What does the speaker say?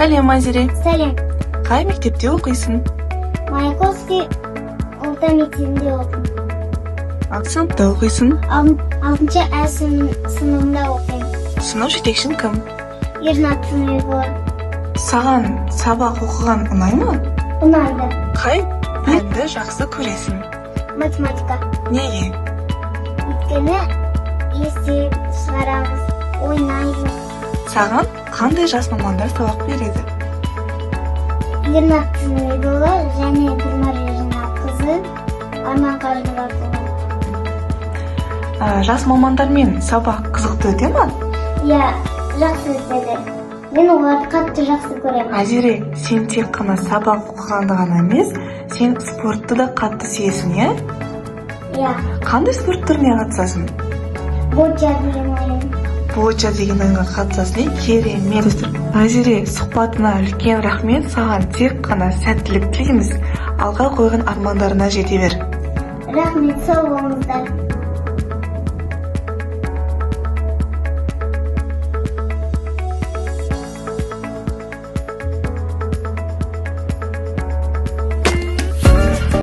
Сәлем, Азире. Сәлем. Қай мектепте оқисың? Маяковский орта мектебінде оқимын. Қай сыныпта оқисың? 6-шы А сыныбында оқимын. Сынып жетекшің кім? Ернат Тыныбекова. Саған сабақ оқыған ұнаймы? Ұнайды. Қай пәнді жақсы көресің? Математика. Неге? Өйткені есеп шығарамыз, ойнаймыз. Саған қандай жас мамандар сабақ береді? Ернат Тыныбекова және Гүлмария қызы Арман Қажымұратова. Жас мамандармен сабақ қызықты өте ма? Иә, жақсы өтеді. Мен оларды қатты жақсы көремін. Азире, сен тек қана сабақ оқығанды ғана емес, сен спортты да қатты сүйесің, иә? Иә, Қандай спорт түріне қатысасың? боджа деген ойын. Боджа деген ойынға қатысасың, керемет. Азире, сұхбатына үлкен рахмет, саған тек қана сәттілік тілейміз. Алға қойған армандарына жете бер. Рахмет, сау болыңыздар.